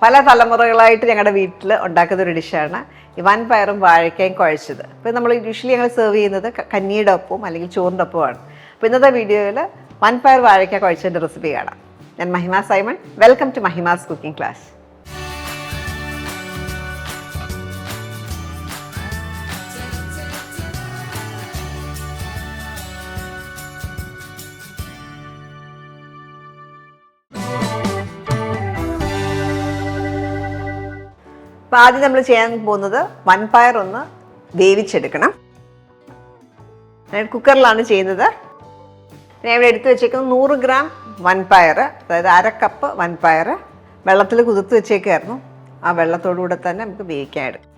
പല തലമുറകളായിട്ട് ഞങ്ങളുടെ വീട്ടിൽ ഉണ്ടാക്കുന്ന ഒരു ഡിഷാണ് ഈ വൻപയറും വാഴയ്ക്കയും കുഴച്ചത്. അപ്പോൾ നമ്മൾ യൂഷ്വലി ഞങ്ങൾ സെർവ് ചെയ്യുന്നത് കഞ്ഞിയുടെ ഒപ്പവും അല്ലെങ്കിൽ ചോറിൻ്റെ ഒപ്പമാണ്. അപ്പോൾ ഇന്നത്തെ വീഡിയോയിൽ വൻപയർ വാഴയ്ക്ക കുഴച്ചതിൻ്റെ റെസിപ്പി കാണാം. ഞാൻ Mahima Simon. Welcome to Mahima's cooking class. അപ്പോൾ ആദ്യം നമ്മൾ ചെയ്യാൻ പോകുന്നത് വൻപയർ ഒന്ന് വേവിച്ചെടുക്കണം. ഞാൻ കുക്കറിലാണ് ചെയ്യുന്നത്. ഞാൻ ഇവിടെ എടുത്ത് വെച്ചേക്കുന്നത് 100 ഗ്രാം വൻപയർ, അതായത് 1/2 കപ്പ് വൻപയർ വെള്ളത്തിൽ കുതിർത്ത് വെച്ചേക്കായിരുന്നു. ആ വെള്ളത്തോടുകൂടെ തന്നെ നമുക്ക് വേവിക്കാൻ എടുക്കും.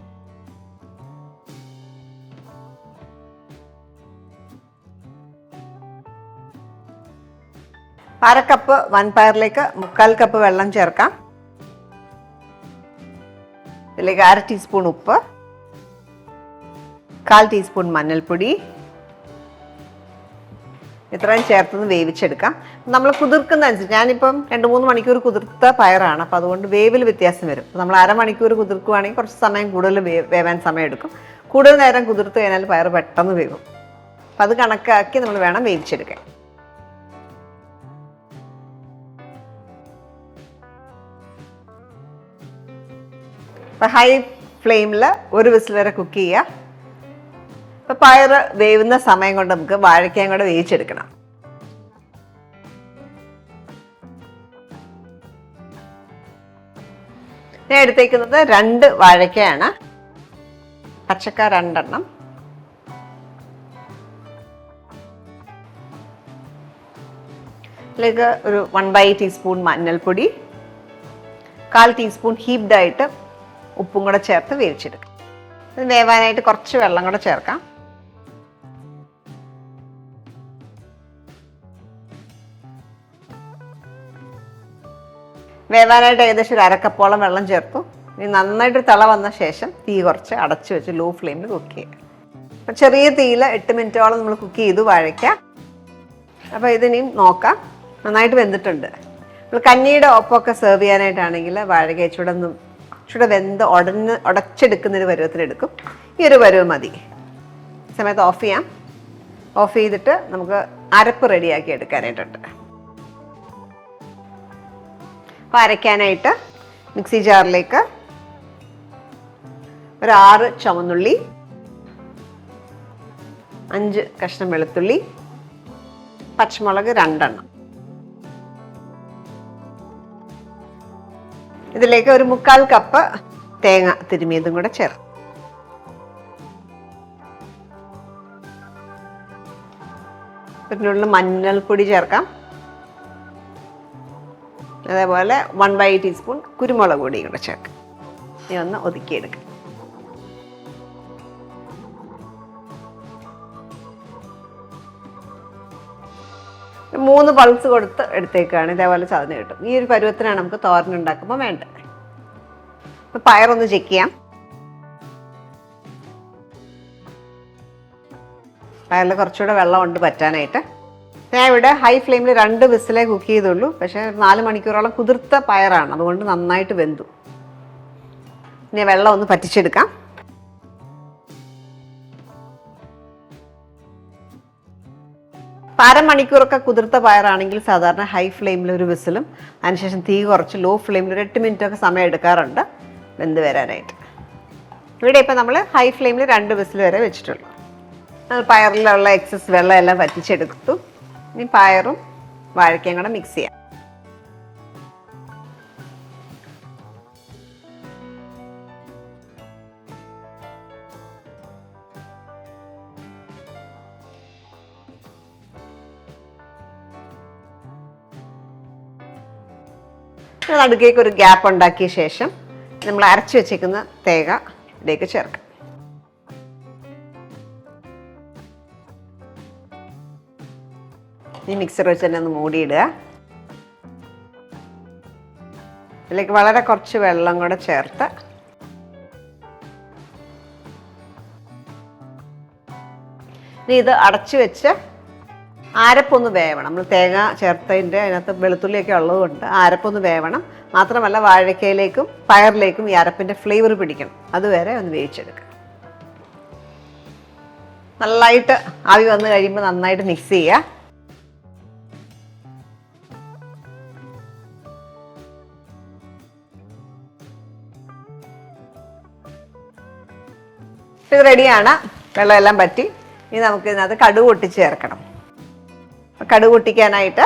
1/2 കപ്പ് വൻപയറിലേക്ക് 1/4 കപ്പ് വെള്ളം ചേർക്കാം. ഇതിലേക്ക് 1/2 ടീസ്പൂൺ ഉപ്പ്, 1/4 ടീസ്പൂൺ മഞ്ഞൾപ്പൊടി, ഇത്രയും ചേർത്തൊന്ന് വേവിച്ചെടുക്കാം. നമ്മൾ കുതിർക്കുന്ന അനുസരിച്ച്, ഞാനിപ്പം 2-3 മണിക്കൂർ കുതിർത്ത പയറാണ്, അപ്പോൾ അതുകൊണ്ട് വേവിൽ വ്യത്യാസം വരും. നമ്മൾ അരമണിക്കൂർ കുതിർക്കുകയാണെങ്കിൽ കുറച്ച് സമയം കൂടുതൽ വേവാൻ സമയം എടുക്കും. കൂടുതൽ നേരം കുതിർത്ത് കഴിഞ്ഞാൽ പയർ പെട്ടെന്ന് വേവും. അപ്പം അത് കണക്കാക്കി നമ്മൾ വേണം വേവിച്ചെടുക്കാൻ. അപ്പോൾ ഹൈ ഫ്ലെയിമിൽ 1 വിസിൽ വരെ കുക്ക് ചെയ്യുക. അപ്പോൾ പയർ വേവുന്ന സമയം കൊണ്ട് നമുക്ക് വാഴയ്ക്കയും കൂടെ വേവിച്ചെടുക്കണം. ഞാൻ എടുത്തേക്കുന്നത് 2 വാഴയ്ക്കയാണ്, പച്ചക്ക 2 എണ്ണം. ഇതിലേക്ക് ഒരു 1/8 ടീസ്പൂൺ മഞ്ഞൾപ്പൊടി, 1/4 ടീസ്പൂൺ ഹീപ്ഡായിട്ട് ഉപ്പും കൂടെ ചേർത്ത് വേവിച്ചെടുക്കാം. ഇത് വേവാനായിട്ട് കുറച്ച് വെള്ളം കൂടെ ചേർക്കാം. വേവാനായിട്ട് ഏകദേശം 1/2 കപ്പോളം വെള്ളം ചേർത്തു. ഇനി നന്നായിട്ട് തിള വന്ന ശേഷം തീ കുറച്ച് അടച്ചു വെച്ച് ലോ ഫ്ലെയിമിൽ കുക്ക് ചെയ്യുക. അപ്പം ചെറിയ തീയിൽ 8 മിനിറ്റോളം നമ്മൾ കുക്ക് ചെയ്തു വാഴയ്ക്ക. അപ്പോൾ ഇതിനെയും നോക്കാം, നന്നായിട്ട് വെന്തിട്ടുണ്ട്. നമ്മൾ കഞ്ഞിയുടെ ഒപ്പമൊക്കെ സെർവ് ചെയ്യാനായിട്ടാണെങ്കിൽ വാഴയ്ക്ക ചൂടെ വെന്ത് ഉടച്ചെടുക്കുന്നൊരു പരുവത്തിലെടുക്കും. ഈ ഒരു പരുവം മതി. സമയത്ത് ഓഫ് ചെയ്യാം. ഓഫ് ചെയ്തിട്ട് നമുക്ക് അരപ്പ് റെഡിയാക്കി എടുക്കാനായിട്ടുണ്ട്. അപ്പോൾ അരയ്ക്കാനായിട്ട് മിക്സി ജാറിലേക്ക് ഒരു 6 ചുവന്നുള്ളി, 5 കഷ്ണം വെളുത്തുള്ളി, പച്ചമുളക് 2 എണ്ണം, ഇതിലേക്ക് ഒരു 1/4 കപ്പ് തേങ്ങ തിരുമിയതും കൂടെ ചേർക്കും. ഇതിനുള്ള മഞ്ഞൾപ്പൊടി ചേർക്കാം. അതേപോലെ 1/8 ടീസ്പൂൺ കുരുമുളക് പൊടിയും കൂടെ ചേർക്കാം. ഇനി ഒന്ന് ഒതുക്കിയെടുക്കാം. മൂന്ന് പൾസ് കൊടുത്ത് എടുത്തേക്കാണ്. ഇതേപോലെ ചതഞ്ഞ് കിട്ടും. ഈ ഒരു പരുവത്തിനാണ് നമുക്ക് തോരൻ ഉണ്ടാക്കുമ്പോൾ വേണ്ടത്. അപ്പം പയറൊന്ന് ചെക്ക് ചെയ്യാം. പയറിൽ കുറച്ചുകൂടെ വെള്ളം ഉണ്ട് പറ്റാനായിട്ട്. ഞാൻ ഇവിടെ ഹൈ ഫ്ലെയിമിൽ 2 വിസിലേ കുക്ക് ചെയ്തുള്ളൂ. പക്ഷേ 4 മണിക്കൂറോളം കുതിർത്ത പയറാണ്, അതുകൊണ്ട് നന്നായിട്ട് വെന്തു. ഇനി വെള്ളം ഒന്ന് പറ്റിച്ചെടുക്കാം. അരമണിക്കൂറൊക്കെ കുതിർത്ത പയറാണെങ്കിൽ സാധാരണ ഹൈ ഫ്ലെയിമിൽ 1 വിസിലും അതിനുശേഷം തീ കുറച്ച് ലോ ഫ്ലെയിമിൽ ഒരു 8 മിനിറ്റൊക്കെ സമയം എടുക്കാറുണ്ട് വെന്ത് വരാനായിട്ട്. ഇവിടെ ഇപ്പം നമ്മൾ ഹൈ ഫ്ലെയിമിൽ 2 വിസിൽ വരെ വെച്ചിട്ടുള്ളൂ. പയറിലുള്ള എക്സസ് വെള്ളം എല്ലാം വറ്റിച്ചെടുത്തു. ഇനി പയറും വാഴയ്ക്കയും കൂടെ മിക്സ് ചെയ്യാം. നടുക്കേക്ക് ഒരു ഗ്യാപ്പ് ഉണ്ടാക്കിയ ശേഷം നമ്മൾ അരച്ച് വെച്ചേക്കുന്ന തേങ്ങ ഇതിലേക്ക് ചേർക്കാം. ഈ മിക്സർ വെച്ച് തന്നെ ഒന്ന് മൂടിയിടുക. ഇതിലേക്ക് വളരെ കുറച്ച് വെള്ളം കൂടെ ചേർത്ത് ഇനി ഇത് അടച്ചു വെച്ച് അരപ്പൊന്ന് വേവണം. നമ്മൾ തേങ്ങ ചേർത്തതിൻ്റെ അതിനകത്ത് വെളുത്തുള്ളിയൊക്കെ ഉള്ളതുകൊണ്ട് അരപ്പൊന്ന് വേവണം. മാത്രമല്ല വാഴക്കയിലേക്കും പയറിലേക്കും ഈ അരപ്പിൻ്റെ ഫ്ലേവർ പിടിക്കണം. അതുവരെ ഒന്ന് വേവിച്ചെടുക്കുക. നന്നായിട്ട് ആവി വന്നു കഴിയുമ്പോൾ നന്നായിട്ട് മിക്സ് ചെയ്യുക. ഇത് റെഡിയാണ്. വെള്ളമെല്ലാം പറ്റി. ഇനി നമുക്ക് ഇതിനകത്ത് കടുക് പൊട്ടിച്ച് ചേർക്കണം. കടുക് പൊട്ടിക്കാനായിട്ട്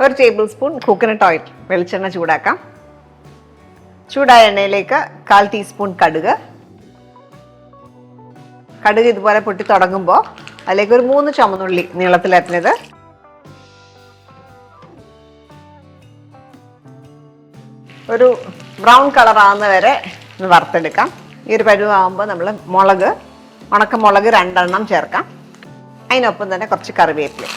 ഒരു ടേബിൾ സ്പൂൺ കോക്കനട്ട് ഓയിൽ വെളിച്ചെണ്ണ ചൂടാക്കാം. ചൂടായ എണ്ണയിലേക്ക് 1/4 ടീസ്പൂൺ കടുക്. കടുക് ഇതുപോലെ പൊട്ടി തുടങ്ങുമ്പോൾ അതിലേക്ക് ഒരു 3 ചുമന്നുള്ളി നീളത്തിലരിഞ്ഞത്, ഒരു ബ്രൗൺ കളർ ആവുന്ന വരെ വറുത്തെടുക്കാം. ഈ ഒരു പരുവാകുമ്പോൾ നമ്മൾ ഉണക്കമുളക് 2 എണ്ണം ചേർക്കാം. അതിനൊപ്പം തന്നെ കുറച്ച് കറിവേപ്പില.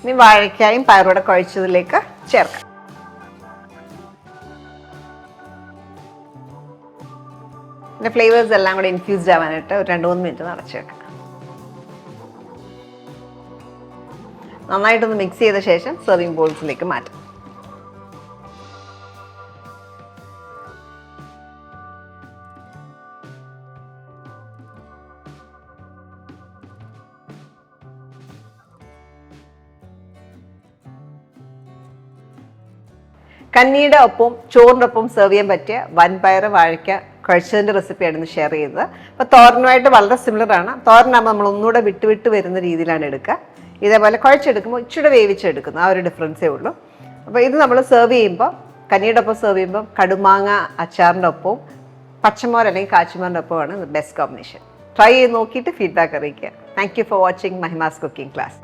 ഇനി വാഴയ്ക്കായും പയറൂടെ കുഴച്ചതിലേക്ക് ചേർക്കാം. പിന്നെ ഫ്ലേവേഴ്സ് എല്ലാം കൂടെ ഇൻഫ്യൂസ്ഡ് ആവാനായിട്ട് ഒരു 2-3 മിനിറ്റ് നിറച്ച് വെക്കാം. നന്നായിട്ടൊന്ന് മിക്സ് ചെയ്ത ശേഷം സെർവിങ് ബോൾസിലേക്ക് മാറ്റാം. കഞ്ഞിയുടെ ഒപ്പം ചോറിൻ്റെ ഒപ്പം സെർവ് ചെയ്യാൻ പറ്റിയ വൻപയർ വാഴയ്ക്ക കുഴച്ചതിൻ്റെ റെസിപ്പിയാണ് ഷെയർ ചെയ്തത്. അപ്പോൾ തോരനുമായിട്ട് വളരെ സിമിലറാണ്. തോരനാകുമ്പോൾ നമ്മൾ ഒന്നുകൂടെ വിട്ട് വരുന്ന രീതിയിലാണ് എടുക്കുക. ഇതേപോലെ കുഴച്ചെടുക്കുമ്പോൾ ഇച്ചിരി വേവിച്ചെടുക്കുന്നു. ആ ഒരു ഡിഫറൻസേ ഉള്ളൂ. അപ്പോൾ ഇത് നമ്മൾ സെർവ് ചെയ്യുമ്പോൾ, കഞ്ഞിയുടെ ഒപ്പം സെർവ് ചെയ്യുമ്പോൾ കടുമാങ്ങ അച്ചാറിൻ്റെ ഒപ്പവും പച്ചമോർ അല്ലെങ്കിൽ കാച്ചിമോറിൻ്റെ ഒപ്പമാണ് ബെസ്റ്റ് കോമ്പിനേഷൻ. ട്രൈ ചെയ്ത് നോക്കിയിട്ട് ഫീഡ്ബാക്ക് അറിയിക്കുക. Thank you for watching Mahima's cooking class.